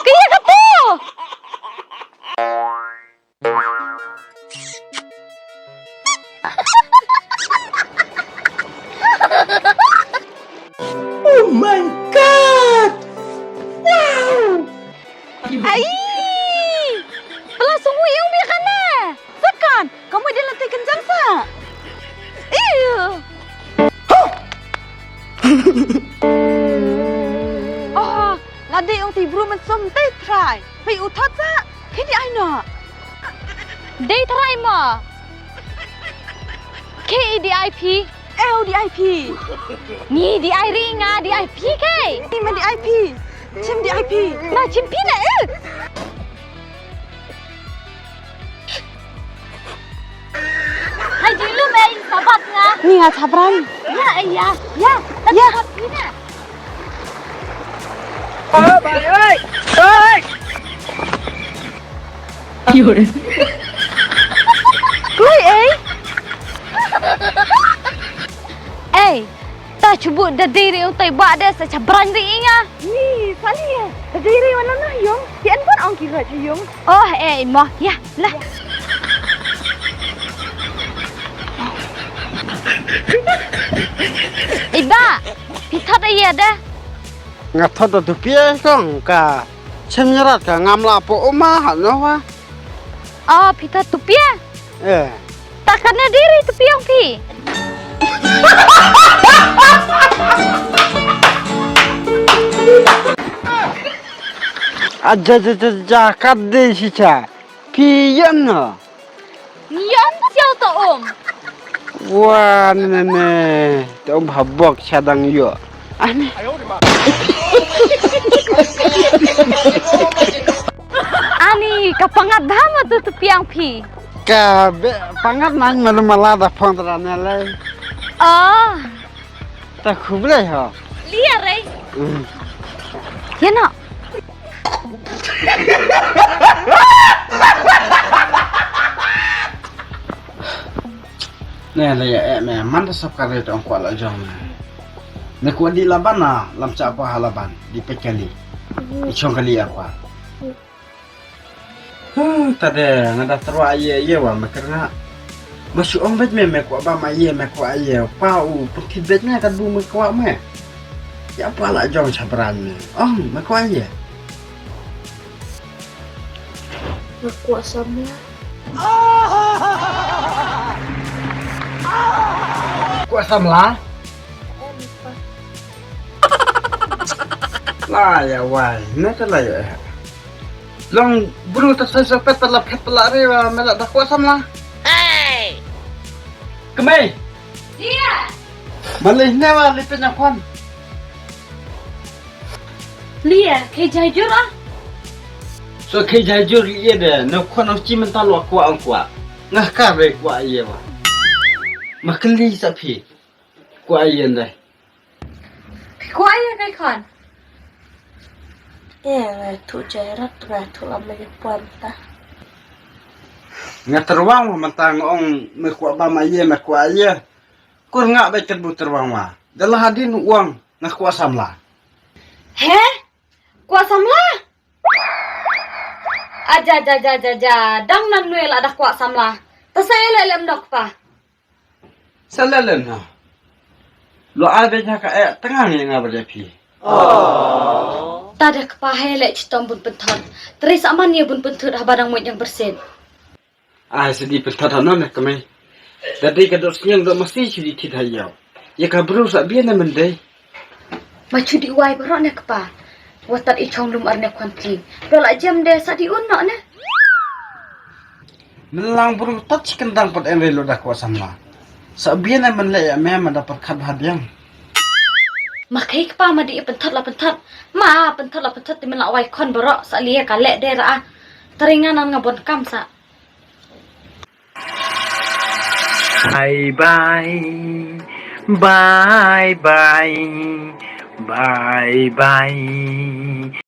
Kaya ka po! Oh my God! Wow! Ay! Langsung uyang dia kan na. Sekan, kamu di lantai kencang sa. Iya. Oh, lade yang tibru men som tay try. Pai utat sa. Kini ai na. Day try ma. KDIP. LDIP. Ni DI ringa DIP kai. Ni men DIP. Cim DIP. Nah, cim pina Hai jilu mai sabat nga. Ni nga sabran. Ya iya. Ya. Ya. Pina. Oh, bye, ơi! Ơi! Yun. Kuy ta cuba dadiri utai ba ada sa cabran ri inga. Ni, sali ya. Dadiri mana nah yung? Kian pun ang kira yung. Oh, mo. Ya, lah. Iba, pitat aja dah. Ngathot tu pia kong ka chemnyarat ka ngamla po oma hano wa. Oh, pitat tupia. Takkannya diri tupi yang pi. Aja kadde sicha. Piyan no. Niyan pa siya to Wah, nene. Tom habok sadang yo. Ane. Ani kapangat dama tu tupi yang pi. Ka pangat nan malu malada pondra nalai. Oh, Ta khuble ho. liar Ya nak. Nè là mẹ mắn sắp cả rồi trong quả là dòng nè quả đi laban na làm chả apa halaban di pekali di chong kali apa tadi ngada terwa ye wa makarna masuk om bet me kwa ba ma ye me kwa ye pau putih betnya kan bu me kwa me ya apa lah jong sabran me me kwa ye me kwa samla Kuat samla? Lah ya wai, nanti lah ya. Long buru tersesat petalap petalap rewa melak dah kuat samla. Hey. Kemai? Dia. Malih newa lipin akuan. Liar, kayak jajur ah. So kayak jajur iya deh, nak kuan uci mental aku angkuat. Ngah kabe kuat iya wa. Makali sapi. Kuat iya deh. Kuat ya kai kan? tu jairat tu amanya puanta. Ngah teruang mentang ong me kuat ba ma iya me kuat iya. Kur ngak baik terbu teruang wa. Dalam hadin uang ngah kuat samla. He? Kuat samla? Aja. Dang nan nuel ada kuat samla. Tasaya lelem dok pa. Salalen ha. Lo abenya ka tengah ni ngah berdepi. Tada kepahe lek citom bun pentot. Teris aman ya bun pentot habadang muat yang bersen. Sedih pentatanan nak kami. Dari kadang siang dah mesti sedih tidak yau. Ya kabru sak biar nak mendai. Macu di uai berok ne kepa. Watat icong lum arne kuantling. Rola jam de sa di unok ne. Melang buru tak cikendang pot enre lo dah kuasa mah. Sak biar nak mendai ya memang dapat khabar hadiang. Makai kepa ma di pentot la pentot. Ma pentot la pentot di melak wai kon berok sa lia kalek de ra. Teringanan ngabon kam sa. Bye bye. Bye bye. Bye bye.